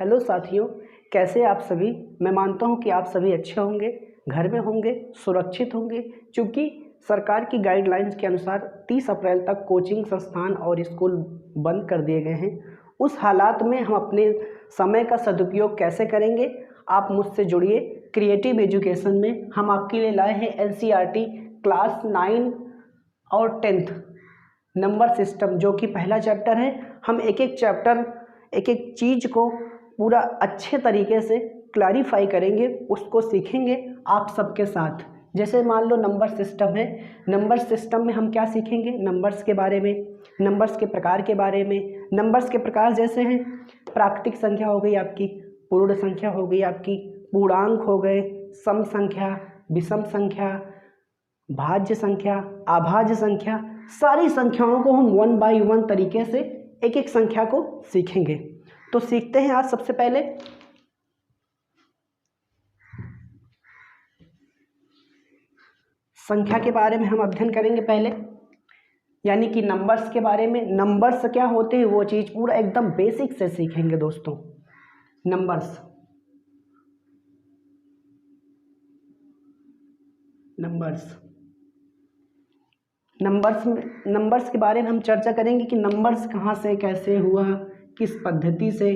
Hello साथियों, कैसे आप सभी। मैं मानता हूं कि आप सभी अच्छे होंगे, घर में होंगे, सुरक्षित होंगे। क्योंकि सरकार की गाइडलाइंस के अनुसार 30 अप्रैल तक कोचिंग संस्थान और स्कूल बंद कर दिए गए हैं। उस हालात में हम अपने समय का सदुपयोग कैसे करेंगे, आप मुझसे जुड़िए। क्रिएटिव एजुकेशन में हम आपके लिए लाए हैं NCERT क्लास 9 और 10th नंबर सिस्टम, जो कि पहला चैप्टर है। हम एक एक चैप्टर, एक एक चीज़ को पूरा अच्छे तरीके से क्लैरिफाई करेंगे, उसको सीखेंगे आप सबके साथ। जैसे मान लो नंबर सिस्टम है, नंबर सिस्टम में हम क्या सीखेंगे, नंबर्स के बारे में, नंबर्स के प्रकार के बारे में। नंबर्स के प्रकार जैसे हैं प्राकृतिक संख्या हो गई आपकी, पूर्ण संख्या हो गई आपकी, पूर्णांक हो गए, सम संख्या, विषम संख्या, भाज्य संख्या, अभाज्य संख्या। सारी संख्याओं को हम 1 बाय 1 तरीके से एक एक संख्या को सीखेंगे। तो सीखते हैं आज सबसे पहले संख्या के बारे में हम अध्ययन करेंगे पहले, यानी कि नंबर्स के बारे में। नंबर्स क्या होते हैं वो चीज़ पूरा एकदम बेसिक से सीखेंगे दोस्तों। नंबर्स नंबर्स के बारे में हम चर्चा करेंगे कि नंबर्स कहाँ से कैसे हुआ, किस पद्धति से।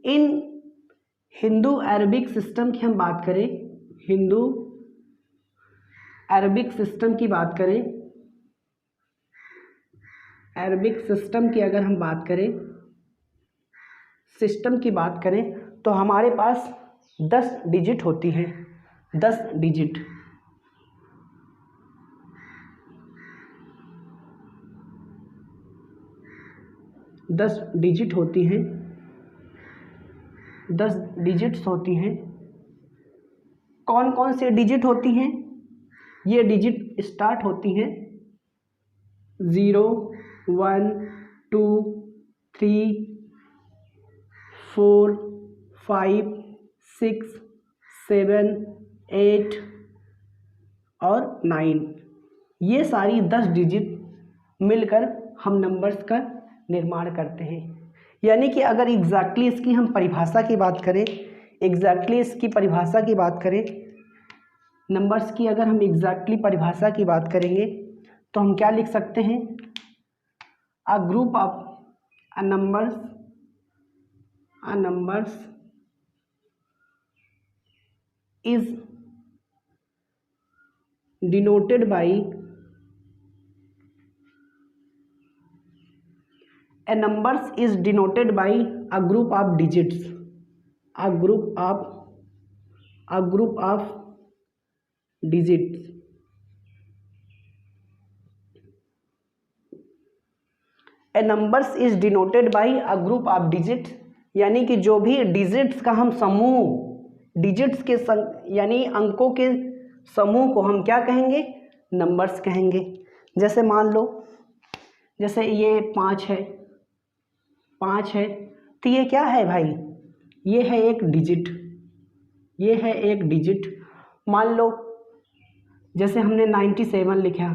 इन हिंदू अरबिक सिस्टम की हम बात करें, हिंदू अरबिक सिस्टम की बात करें, अरबिक सिस्टम की अगर हम बात करें, सिस्टम की बात करें, तो हमारे पास 10 डिजिट होती हैं। 10 डिजिट, होती हैं, 10 डिजिट्स होती हैं। कौन कौन से डिजिट होती हैं? ये डिजिट स्टार्ट होती हैं 0, 1, 2, 3, 4, 5, 6, 7, 8 और 9। ये सारी 10 डिजिट मिलकर हम नंबर्स का निर्माण करते हैं। यानी कि अगर एग्जैक्टली इसकी हम परिभाषा की बात करें, नंबर्स की अगर हम एग्जैक्टली परिभाषा की बात करेंगे तो हम क्या लिख सकते हैं? A group of numbers is denoted by A numbers is denoted by a group of digits. A group of digits. A numbers is denoted by a group of digits. यानी कि जो भी डिजिट्स का हम समूह, डिजिट्स के यानी अंकों के समूह को हम क्या कहेंगे? नंबर्स कहेंगे। जैसे मान लो, जैसे ये 5 है, तो ये क्या है भाई? ये है एक डिजिट। मान लो जैसे हमने 97 लिखा,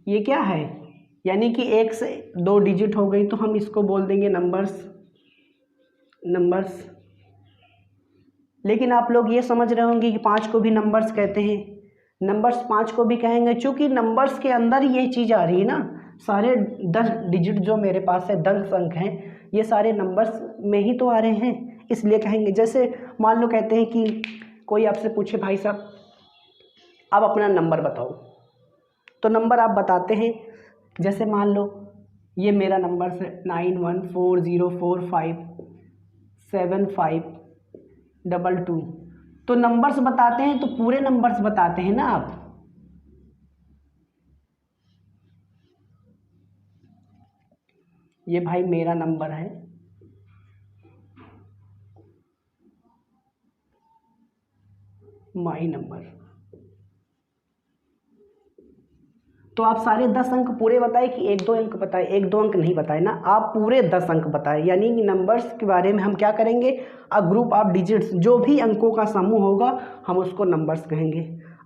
ये क्या है? यानी कि 1 से 2 डिजिट हो गई, तो हम इसको बोल देंगे नंबर्स। लेकिन आप लोग ये समझ रहे होंगे कि 5 को भी नंबर्स कहते हैं। नंबर्स 5 को भी कहेंगे, क्योंकि नंबर्स के अंदर ये चीज़ आ रही है ना। सारे 10 डिजिट जो मेरे पास है, 10 अंक हैं, ये सारे नंबर्स में ही तो आ रहे हैं, इसलिए कहेंगे। जैसे मान लो कहते हैं कि कोई आपसे पूछे, भाई साहब आप अपना नंबर बताओ, तो नंबर आप बताते हैं। जैसे मान लो ये मेरा नंबर है 91404752, तो नंबर्स बताते हैं तो पूरे नंबर्स बताते हैं ना आप। ये भाई मेरा नंबर है, माई नंबर। तो आप सारे 10 अंक पूरे बताए कि 1-2 अंक बताए? 1-2 अंक नहीं बताए ना, आप पूरे 10 अंक बताए। यानी कि नंबर्स के बारे में हम क्या करेंगे? अ ग्रुप ऑफ डिजिट्स, जो भी अंकों का समूह होगा हम उसको नंबर्स कहेंगे।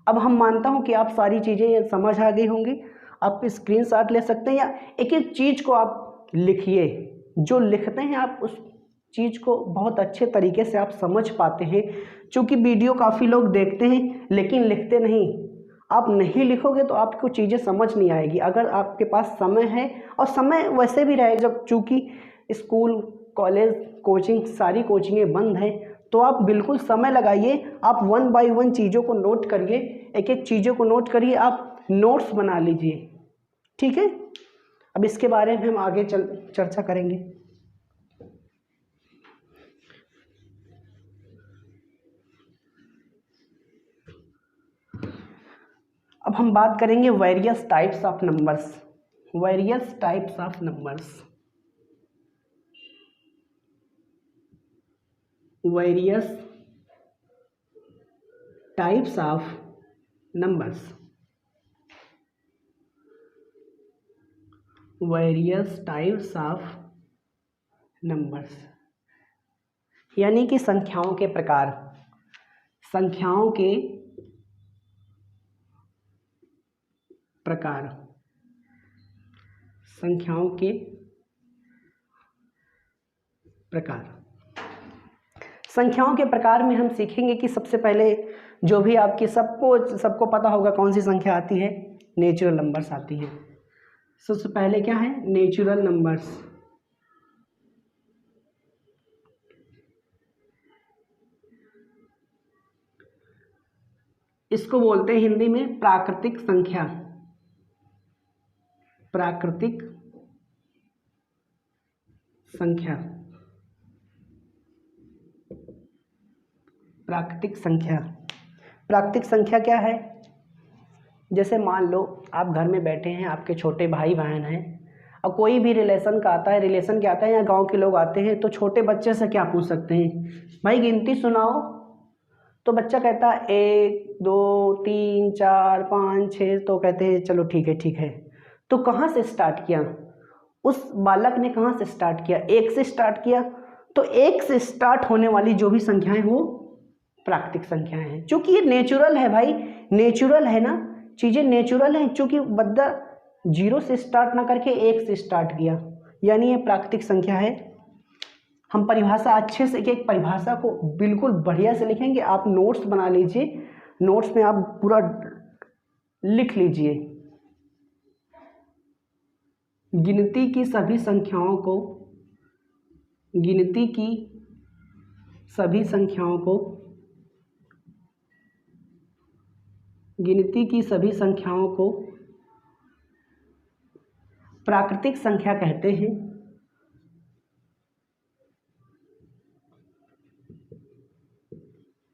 अब हम मानता हूं कि आप सारी चीज़ें समझ आ गई होंगी। आप स्क्रीनशॉट ले सकते हैं, या एक एक चीज़ को आप लिखिए। जो लिखते हैं आप चीज़ को बहुत अच्छे तरीके से आप समझ पाते हैं। क्योंकि वीडियो काफ़ी लोग देखते हैं लेकिन लिखते नहीं। आप नहीं लिखोगे तो आपको चीज़ें समझ नहीं आएगी। अगर आपके पास समय है, और समय वैसे भी रहे जब चूँकि स्कूल कॉलेज कोचिंग सारी कोचिंगें बंद हैं, तो आप बिल्कुल समय लगाइए। आप 1 बाय 1 चीज़ों को नोट करिए, एक एक चीज़ों को नोट करिए, आप नोट्स बना लीजिए। ठीक है, अब इसके बारे में हम आगे चर्चा करेंगे। अब हम बात करेंगे various types of numbers. Various types of numbers, various types of numbers, various types of numbers, यानी कि संख्याओं के प्रकार। संख्याओं के प्रकार, संख्याओं के प्रकार। संख्याओं के प्रकार में हम सीखेंगे कि सबसे पहले जो भी आपकी सबको पता होगा कौन सी संख्या आती है, नेचुरल नंबर्स आती है। सबसे पहले क्या है, नेचुरल नंबर्स। इसको बोलते हैं हिंदी में प्राकृतिक संख्या। प्राकृतिक संख्या, प्राकृतिक संख्या। प्राकृतिक संख्या क्या है, जैसे मान लो आप घर में बैठे हैं, आपके छोटे भाई बहन हैं, और कोई भी रिलेशन का आता है, रिलेशन क्या आता है या गांव के लोग आते हैं, तो छोटे बच्चे से क्या पूछ सकते हैं, भाई गिनती सुनाओ। तो बच्चा कहता है 1 2 3 4 5 6, तो कहते हैं चलो ठीक है ठीक है। तो कहाँ से स्टार्ट किया, उस बालक ने कहाँ से स्टार्ट किया, 1 से स्टार्ट किया। तो 1 से स्टार्ट होने वाली जो भी संख्याएं वो प्राकृतिक संख्याएं हैं, क्योंकि ये नेचुरल है भाई, नेचुरल है ना, चीज़ें नेचुरल हैं। क्योंकि बद्दा 0 से स्टार्ट ना करके 1 से स्टार्ट किया, यानी ये प्राकृतिक संख्या है। हम परिभाषा अच्छे से एक एक परिभाषा को बिल्कुल बढ़िया से लिखेंगे। आप नोट्स बना लीजिए, नोट्स में आप पूरा लिख लीजिए। गिनती की सभी संख्याओं को, गिनती की सभी संख्याओं को, गिनती की सभी संख्याओं को प्राकृतिक संख्या कहते हैं।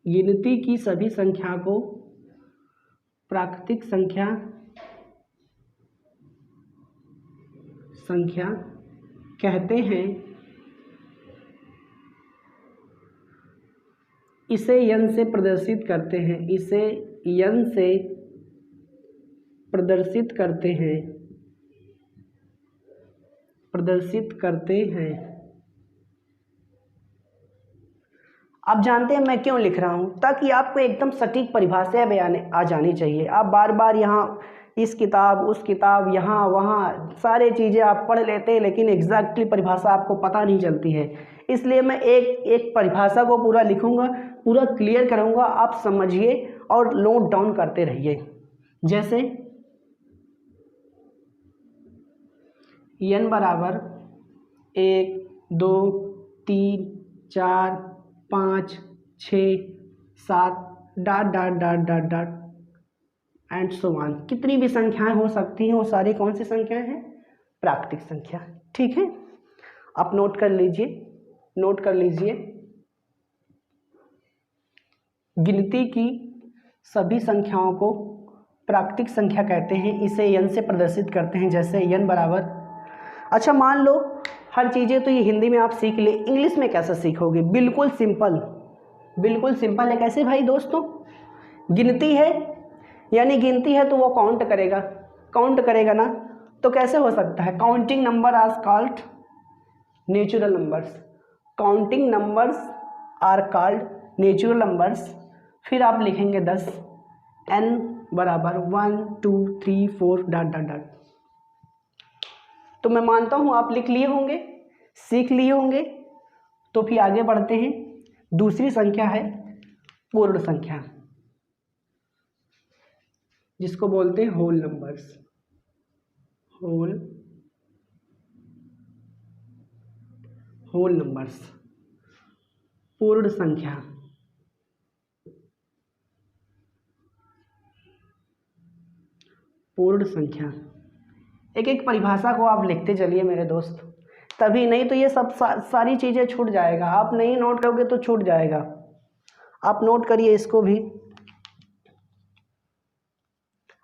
गिनती की सभी संख्या को प्राकृतिक संख्या कहते हैं। इसे n से प्रदर्शित करते हैं, इसे n से प्रदर्शित करते हैं, प्रदर्शित करते हैं। आप जानते हैं मैं क्यों लिख रहा हूं, ताकि आपको एकदम सटीक परिभाषा बयान आ जानी चाहिए। आप बार बार यहाँ इस किताब उस किताब यहाँ वहाँ सारे चीज़ें आप पढ़ लेते हैं, लेकिन एग्जैक्टली परिभाषा आपको पता नहीं चलती है। इसलिए मैं एक एक परिभाषा को पूरा लिखूंगा, पूरा क्लियर करूंगा, आप समझिए और नोट डाउन करते रहिए। जैसे n बराबर 1 2 3 4 5 6 7 dot dot dot dot dot and so on. कितनी भी संख्याएं हो सकती हैं, वो सारी कौन सी संख्याएं हैं, प्राकृतिक संख्या। ठीक है, आप नोट कर लीजिए, नोट कर लीजिए। गिनती की सभी संख्याओं को प्राकृतिक संख्या कहते हैं, इसे n से प्रदर्शित करते हैं। जैसे n बराबर, अच्छा मान लो हर चीज़ें तो ये हिंदी में आप सीख ले, इंग्लिश में कैसे सीखोगे, बिल्कुल सिंपल, बिल्कुल सिंपल है। कैसे भाई दोस्तों, गिनती है यानी गिनती है तो वो काउंट करेगा, काउंट करेगा ना, तो कैसे हो सकता है, counting number are called natural numbers, counting numbers are called natural numbers. फिर आप लिखेंगे 10, n बराबर 1 2 3 4 डॉट डॉट डॉट। तो मैं मानता हूँ आप लिख लिए होंगे, सीख लिए होंगे। तो फिर आगे बढ़ते हैं। दूसरी संख्या है पूर्ण संख्या, जिसको बोलते हैं होल नंबर्स। होल नंबर्स, पूर्ण संख्या। पूर्ण संख्या, एक एक परिभाषा को आप लिखते चलिए मेरे दोस्त, तभी, नहीं तो ये सब सारी चीज़ें छूट जाएगा। आप नहीं नोट करोगे तो छूट जाएगा। आप नोट करिए इसको भी।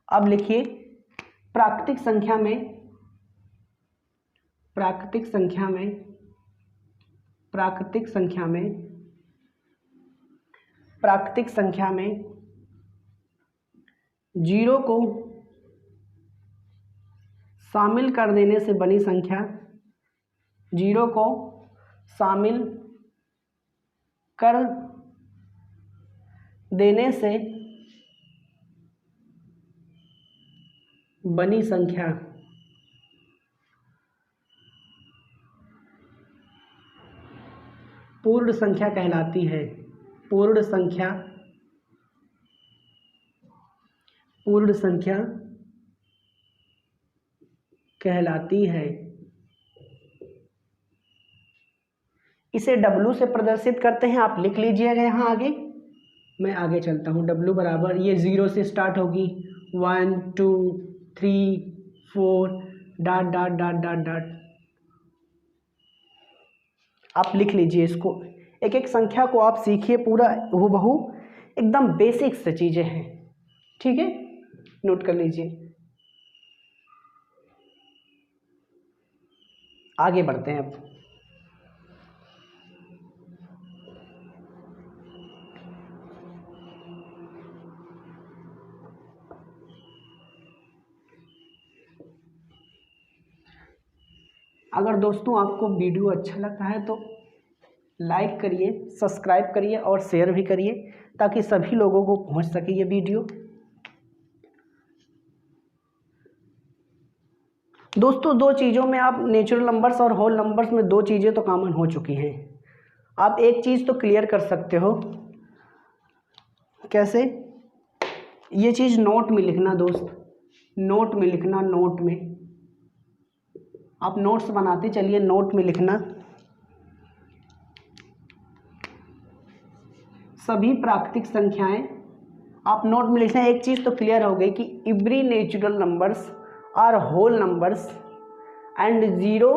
अब लिखिए प्राकृतिक संख्या में, प्राकृतिक संख्या में, प्राकृतिक संख्या में, प्राकृतिक संख्या में जीरो को शामिल कर देने से बनी संख्या, जीरो को शामिल कर देने से बनी संख्या पूर्ण संख्या कहलाती है। पूर्ण संख्या, पूर्ण संख्या कहलाती है। इसे W से प्रदर्शित करते हैं, आप लिख लीजिएगा यहाँ आगे। मैं आगे चलता हूँ। W बराबर, ये 0 से स्टार्ट होगी, 1 2 3 4 dot dot dot dot dot. आप लिख लीजिए इसको। एक एक संख्या को आप सीखिए, पूरा हूबहू एकदम बेसिक से चीज़ें हैं, ठीक है, नोट कर लीजिए। आगे बढ़ते हैं अब। अगर दोस्तों आपको वीडियो अच्छा लगता है तो लाइक करिए, सब्सक्राइब करिए और शेयर भी करिए, ताकि सभी लोगों को पहुंच सके ये वीडियो। दोस्तों दो चीज़ों में आप, नेचुरल नंबर्स और होल नंबर्स में दो चीज़ें तो कॉमन हो चुकी हैं। आप एक चीज़ तो क्लियर कर सकते हो, कैसे? ये चीज़ नोट में लिखना दोस्त, नोट में लिखना, नोट में आप नोट्स बनाते चलिए, नोट में लिखना। सभी प्राकृतिक संख्याएं, आप नोट में लिखना। एक चीज़ तो क्लियर हो गई कि every natural numbers are whole numbers and zero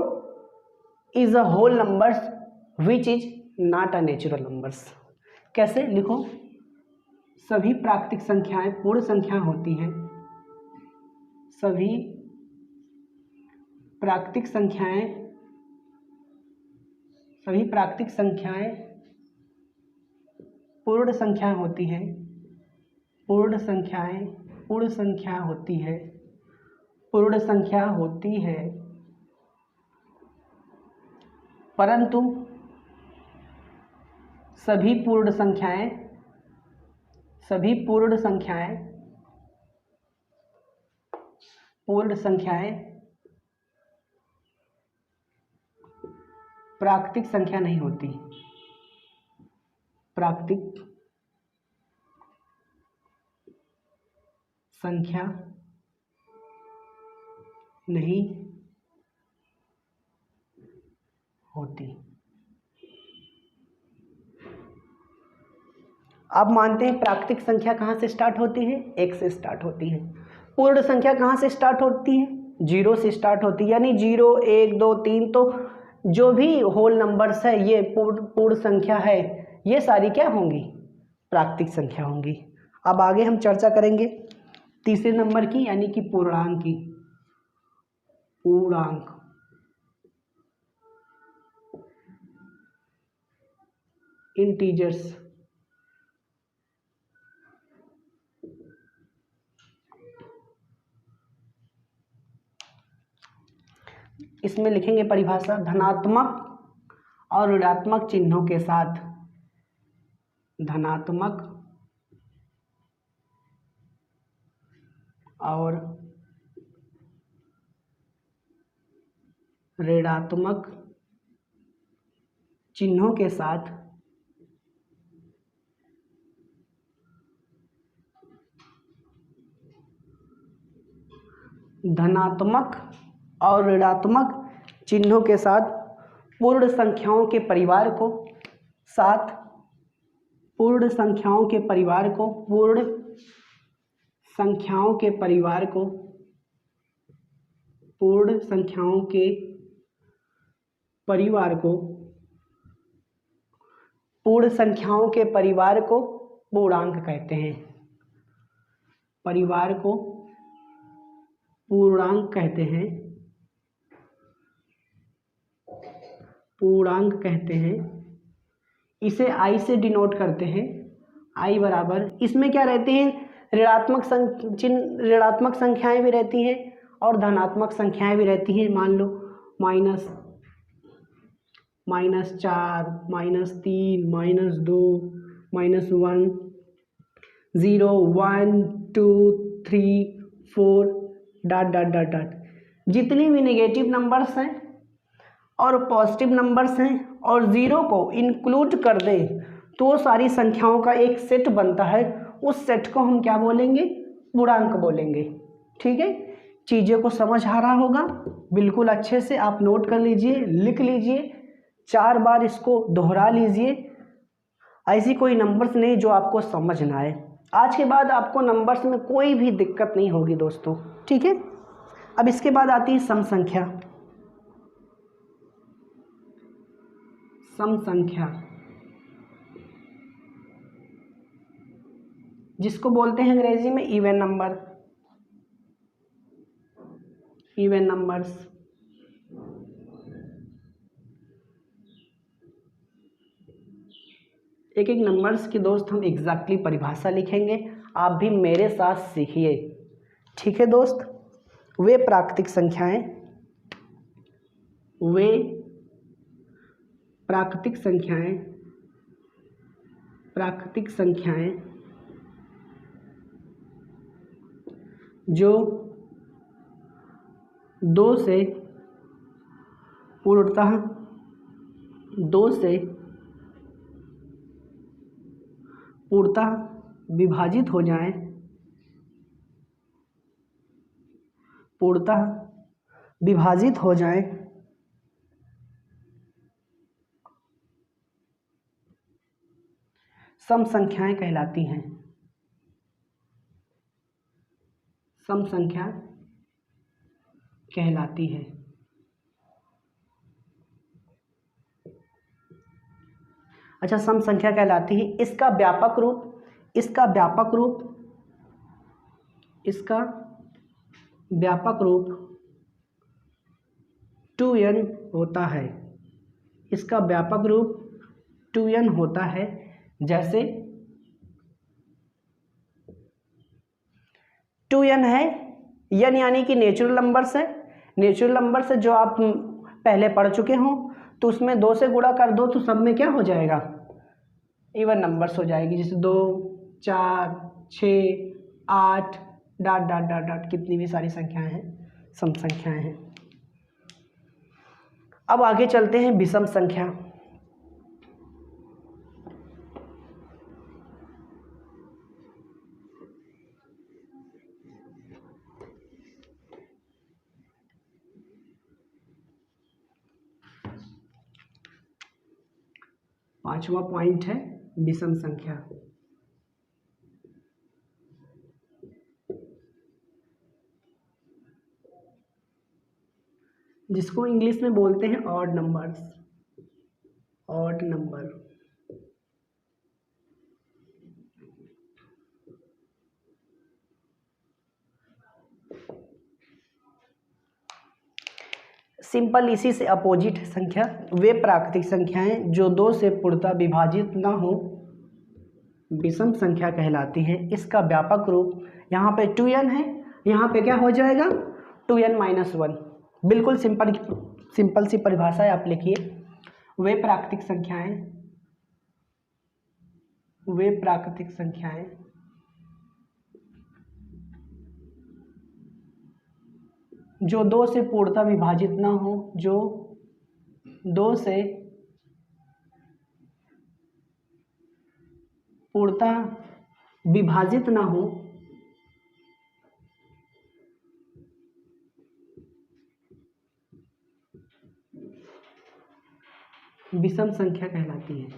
is a whole numbers which is not a natural numbers. कैसे लिखो? सभी प्राकृतिक संख्याएं पूर्ण संख्या होती हैं, सभी प्राकृतिक संख्याएं, सभी प्राकृतिक संख्याएं पूर्ण संख्या होती हैं, पूर्ण संख्याएं, पूर्ण संख्या होती है, पूर्ण संख्या होती है, परंतु सभी पूर्ण संख्याएं, सभी पूर्ण संख्याएं, पूर्ण संख्याएं प्राकृतिक संख्या नहीं होती, प्राकृतिक संख्या नहीं होती। आप मानते हैं प्राकृतिक संख्या कहाँ से स्टार्ट होती है? एक से स्टार्ट होती है। पूर्ण संख्या कहाँ से स्टार्ट होती है? जीरो से स्टार्ट होती है। यानी 0 1 2 3, तो जो भी होल नंबर्स है ये पूर्ण संख्या है, ये सारी क्या होंगी? प्राकृतिक संख्या होंगी। अब आगे हम चर्चा करेंगे तीसरे नंबर की, यानी कि पूर्णांक की। पूर्णांक, इंटीजर्स। इसमें लिखेंगे परिभाषा, धनात्मक और ऋणात्मक चिन्हों के साथ, धनात्मक और ऋणात्मक चिन्हों के साथ धनात्मक और ऋणात्मक चिन्हों के साथ पूर्ण संख्याओं के परिवार को पूर्ण संख्याओं के परिवार को पूर्ण संख्याओं के परिवार को पूर्ण संख्याओं के परिवार को पूर्ण संख्याओं के परिवार को पूर्णांक कहते हैं। परिवार को पूर्णांक कहते हैं। पूर्णांक कहते हैं। इसे आई से डिनोट करते हैं। आई बराबर, इसमें क्या रहते हैं, ऋणात्मक संख्याएं भी रहती हैं और धनात्मक संख्याएं भी रहती हैं। मान लो -4, -3, -2, -1, 0, 1, 2, 3, 4 डॉट डॉट डॉट डॉट। जितनी भी नेगेटिव नंबर्स हैं और पॉजिटिव नंबर्स हैं और ज़ीरो को इंक्लूड कर दें तो सारी संख्याओं का एक सेट बनता है। उस सेट को हम क्या बोलेंगे, पूर्णांक बोलेंगे। ठीक है, चीज़ों को समझ आ रहा होगा, बिल्कुल अच्छे से आप नोट कर लीजिए, लिख लीजिए, 4 बार इसको दोहरा लीजिए। ऐसी कोई नंबर्स नहीं जो आपको समझ ना आए। आज के बाद आपको नंबर्स में कोई भी दिक्कत नहीं होगी दोस्तों। ठीक है, अब इसके बाद आती है सम संख्या। सम संख्या जिसको बोलते हैं अंग्रेजी में इवन नंबर, इवन नंबर्स। एक एक नंबर्स की दोस्त हम एग्जैक्टली परिभाषा लिखेंगे, आप भी मेरे साथ सीखिए। ठीक है दोस्त, वे प्राकृतिक संख्याएं, वे प्राकृतिक संख्याएं, प्राकृतिक संख्याएं जो 2 से पूर्णतः विभाजित हो जाएं, पूर्णतः विभाजित हो जाएं, सम संख्याएं कहलाती हैं। सम संख्या कहलाती है। अच्छा, सम संख्या कहलाती है। इसका व्यापक रूप, इसका व्यापक रूप 2n होता है। इसका व्यापक रूप 2n होता है। जैसे 2n है, n यानी कि नेचुरल नंबर्स है। नेचुरल नंबर्स है जो आप पहले पढ़ चुके हो, तो उसमें 2 से गुणा कर दो तो सब में क्या हो जाएगा, इवन नंबर्स हो जाएगी। जैसे 2, 4, 6, 8 डॉट डॉट डॉट डॉट, कितनी भी सारी संख्याएं हैं, सम संख्याएं हैं। अब आगे चलते हैं विषम संख्या। पांचवा पॉइंट है विषम संख्या। जिसको इंग्लिश में बोलते हैं odd numbers, odd number. Simple इसी से अपोजिट संख्या, वे प्राकृतिक संख्याएं जो 2 से पूर्णतः विभाजित न हो, विषम संख्या कहलाती हैं। इसका व्यापक रूप यहाँ पे 2n है, यहाँ पे क्या हो जाएगा 2n-1। बिल्कुल सिंपल सी परिभाषा है, आप लिखिए। वे प्राकृतिक संख्याएं जो 2 से पूर्णतः विभाजित ना हो, जो 2 से पूर्णतः विभाजित ना हो विषम संख्या कहलाती है।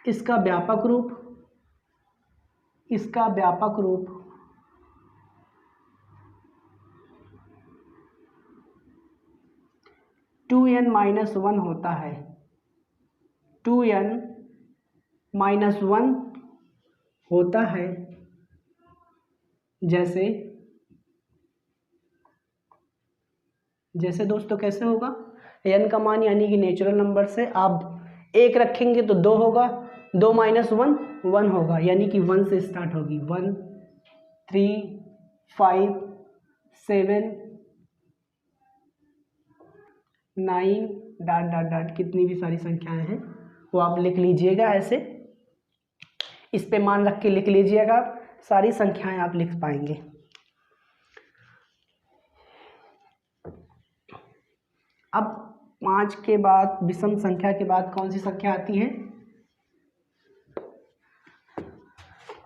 इसका व्यापक रूप 2n-1 होता है। 2n-1 होता है। जैसे दोस्तों कैसे होगा, n का मान यानी कि नेचुरल नंबर से आप 1 रखेंगे तो 2 होगा, 2 - 1 1 होगा, यानी कि 1 से स्टार्ट होगी। 1 3 5 7 9 ... कितनी भी सारी संख्याएं हैं वो आप लिख लीजिएगा। ऐसे इस पे मान रख के लिख लीजिएगा, सारी संख्याएं आप लिख पाएंगे। अब 5 के बाद, विषम संख्या के बाद कौन सी संख्या आती है?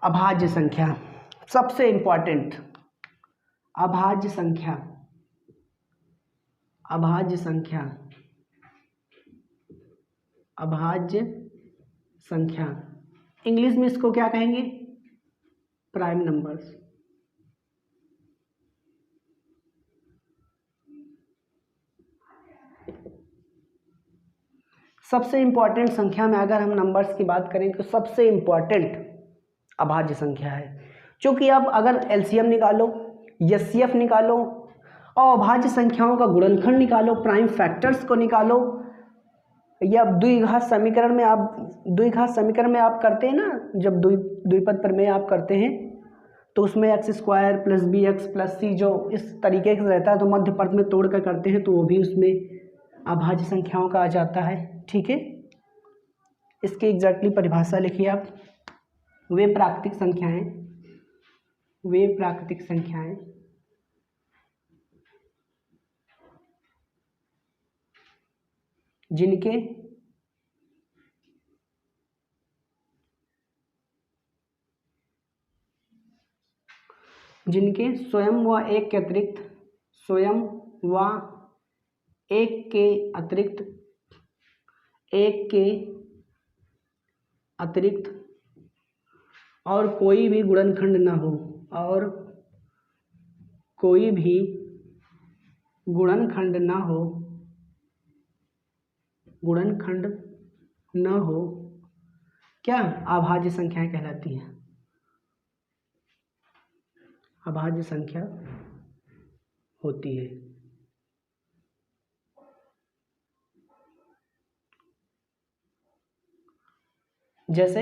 अभाज्य संख्या, सबसे इंपॉर्टेंट। अभाज्य संख्या इंग्लिश में इसको क्या कहेंगे? Prime numbers. सबसे इंपॉर्टेंट संख्या में अगर हम नंबर्स की बात करें तो सबसे इंपॉर्टेंट अभाज्य संख्या है। क्योंकि अब अगर एलसीएम निकालो, एचसीएफ निकालो और अभाज्य संख्याओं का गुणनखंड निकालो, प्राइम फैक्टर्स को निकालो, या द्विघात समीकरण में आप करते हैं ना, जब द्विपद प्रमेय आप करते हैं तो उसमें x² + bx + c जो इस तरीके से रहता है तो मध्य पद में तोड़ कर करते हैं, तो वो भी उसमें अभाज्य संख्याओं का आ जाता है। ठीक है, इसकी एग्जैक्टली परिभाषा लिखिए आप। वे प्राकृतिक संख्याएं जिनके स्वयं व एक के अतिरिक्त और कोई भी गुणनखंड न हो, क्या अभाज्य संख्याएं कहलाती हैं। अभाज्य संख्या होती है। जैसे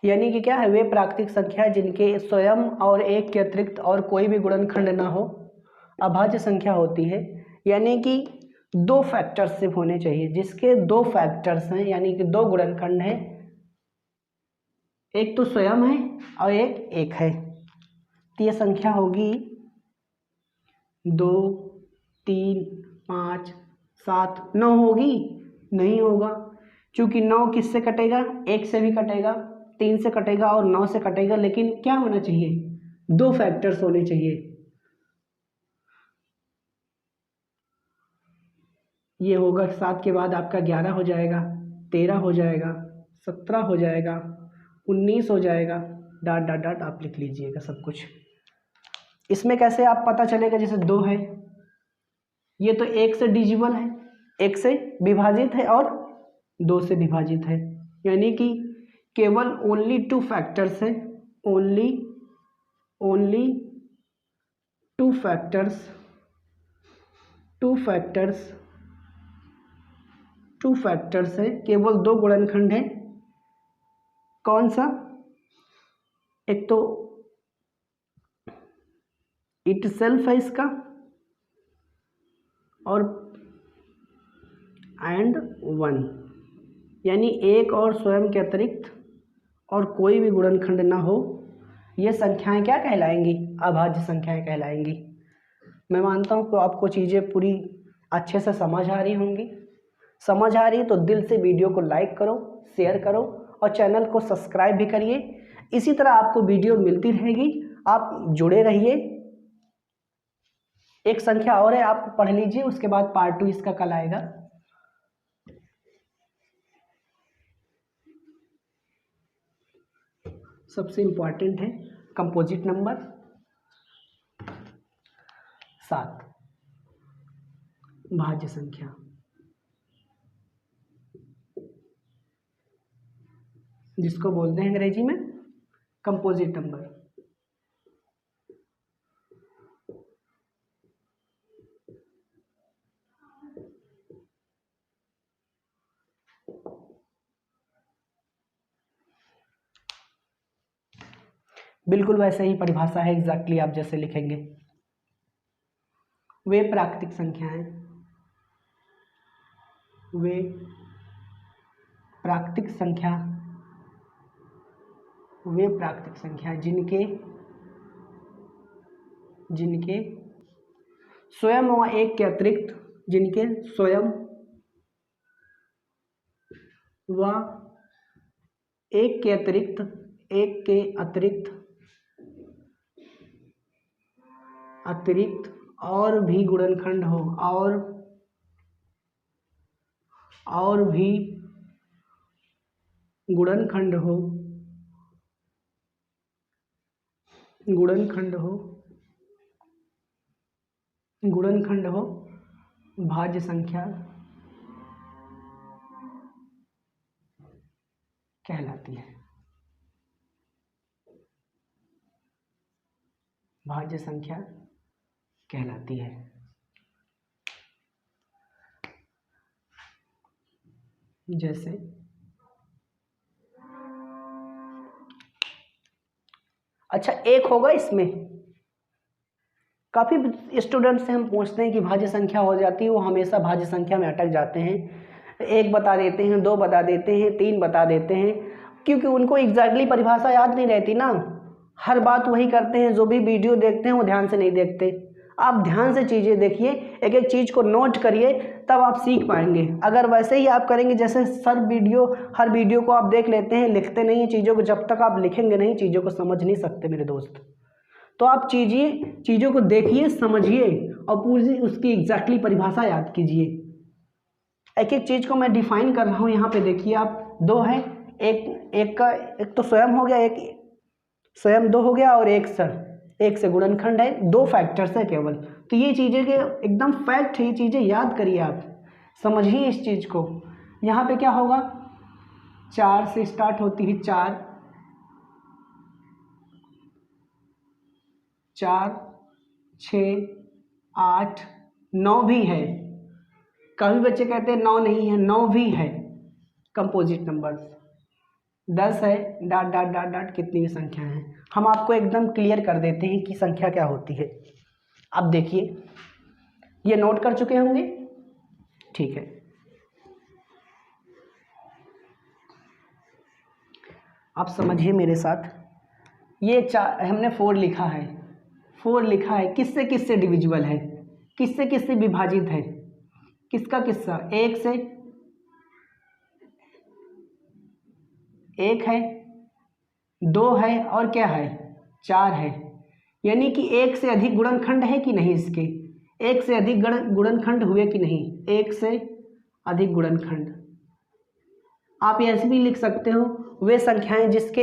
यानी कि क्या है, वे प्राकृतिक संख्या जिनके स्वयं और एक के अतिरिक्त और कोई भी गुणनखंड ना हो, अभाज्य संख्या होती है। यानी कि 2 फैक्टर्स सिर्फ होने चाहिए, जिसके 2 फैक्टर्स हैं, यानी कि 2 गुणनखंड हैं, एक तो स्वयं है और एक है, तो ये संख्या होगी 2 3 5 7 9 होगी? नहीं होगा, क्योंकि 9 किससे कटेगा? 1 से भी कटेगा, 3 से कटेगा और 9 से कटेगा। लेकिन क्या होना चाहिए? 2 फैक्टर्स होने चाहिए। ये होगा 7 के बाद आपका 11 हो जाएगा, 13 हो जाएगा, 17 हो जाएगा, 19 हो जाएगा, ... आप लिख लीजिएगा सब कुछ। इसमें कैसे आप पता चलेगा? जैसे 2 है, ये तो 1 से डिजिबल है, 1 से विभाजित है और 2 से विभाजित है, यानी कि केवल ओनली 2 फैक्टर्स हैं, ओनली 2 फैक्टर्स है, केवल 2 गुणनखंड है। कौन सा? एक तो इटसेल्फ है इसका, और एंड 1, यानी एक और स्वयं के अतिरिक्त और कोई भी गुणनखंड ना हो, ये संख्याएं क्या कहलाएंगी? अभाज्य संख्याएं कहलाएंगी। मैं मानता हूँ कि आपको चीज़ें पूरी अच्छे से समझ आ रही होंगी। समझ आ रही तो दिल से वीडियो को लाइक करो, शेयर करो और चैनल को सब्सक्राइब भी करिए। इसी तरह आपको वीडियो मिलती रहेगी, आप जुड़े रहिए। एक संख्या और है, आप पढ़ लीजिए, उसके बाद पार्ट 2 इसका कल आएगा। सबसे इंपॉर्टेंट है कंपोजिट नंबर 7, भाज्य संख्या। जिसको बोलते हैं अंग्रेजी में कंपोजिट नंबर। बिल्कुल वैसे ही परिभाषा है, एग्जैक्टली आप जैसे लिखेंगे। वे प्राकृतिक संख्याएं, वे प्राकृतिक संख्या, वे प्राकृतिक संख्याएं जिनके स्वयं व एक के अतिरिक्त, जिनके स्वयं व एक के अतिरिक्त और भी गुणनखंड हो, और भी गुणनखंड हो भाज्य संख्या कहलाती है। भाज्य संख्या कहलाती है। जैसे अच्छा, एक होगा इसमें। काफ़ी स्टूडेंट से हम पूछते हैं कि भाज्य संख्या हो जाती है, वो हमेशा भाज्य संख्या में अटक जाते हैं। 1 बता देते हैं, 2 बता देते हैं, 3 बता देते हैं, क्योंकि उनको एग्जैक्टली परिभाषा याद नहीं रहती ना। हर बात वही करते हैं, जो भी वीडियो देखते हैं वो ध्यान से नहीं देखते। आप ध्यान से चीज़ें देखिए, एक एक चीज़ को नोट करिए, तब आप सीख पाएंगे। अगर वैसे ही आप करेंगे जैसे हर वीडियो को आप देख लेते हैं, लिखते नहीं हैं चीज़ों को, जब तक आप लिखेंगे नहीं चीज़ों को समझ नहीं सकते मेरे दोस्त। तो आप चीज़ों को देखिए, समझिए और पूरी उसकी एग्जैक्टली परिभाषा याद कीजिए। एक एक चीज़ को मैं डिफाइन कर रहा हूँ। यहाँ पे देखिए आप, 2 है, एक तो स्वयं हो गया, एक स्वयं 2 हो गया और एक से गुणनखंड है। 2 फैक्टर्स है केवल। तो ये चीज़ें के एकदम फैक्ट है, ये चीज़ें याद करिए, आप समझिए इस चीज़ को। यहाँ पे क्या होगा, 4 से स्टार्ट होती है, 4, 6, 8, 9 भी है। कभी बच्चे कहते हैं 9 नहीं है, 9 भी है कंपोजिट नंबर्स। 10 है, डॉट डॉट डॉट डॉट, कितनी भी संख्या है। हम आपको एकदम क्लियर कर देते हैं कि संख्या क्या होती है। अब देखिए, ये नोट कर चुके होंगे, ठीक है। आप समझिए मेरे साथ, ये हमने 4 लिखा है, 4 लिखा है, किससे किससे डिविजिबल है, किससे किससे विभाजित है, किसका किस्सा, 1 से 1 है, 2 है और क्या है, 4 है। यानी कि 1 से अधिक गुणनखंड है कि नहीं, इसके 1 से अधिक गुणनखंड हुए कि नहीं, 1 से अधिक गुणनखंड। आप ऐसे भी लिख सकते हो, वे संख्याएं जिसके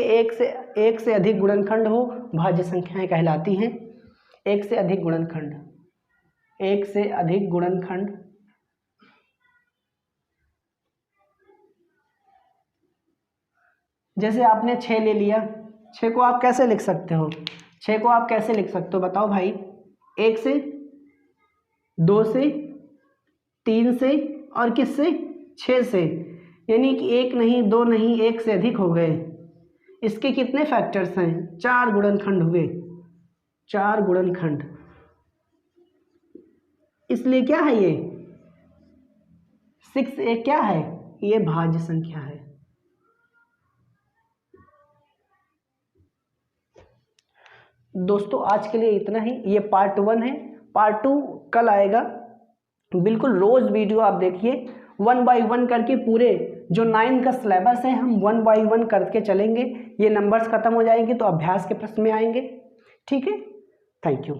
1 से अधिक गुणनखंड हो भाज्य संख्याएं कहलाती हैं। 1 से अधिक गुणनखंड, 1 से अधिक गुणनखंड जैसे आपने 6 ले लिया, 6 को आप कैसे लिख सकते हो, 6 को आप कैसे लिख सकते हो बताओ भाई। 1 से, 2 से, 3 से और किससे, 6 से। यानी कि 1 नहीं, 2 नहीं, 1 से अधिक हो गए। इसके कितने फैक्टर्स हैं, 4 गुणनखंड हुए, 4 गुणनखंड। इसलिए क्या है ये 6 एक क्या है, ये भाज्य संख्या है। दोस्तों आज के लिए इतना ही, ये पार्ट 1 है। पार्ट 2 कल आएगा। बिल्कुल रोज वीडियो आप देखिए, 1 बाय 1 करके पूरे जो 9 का सिलेबस है हम 1 बाय 1 करके चलेंगे। ये नंबर्स खत्म हो जाएंगे तो अभ्यास के प्रश्न में आएंगे। ठीक है, थैंक यू।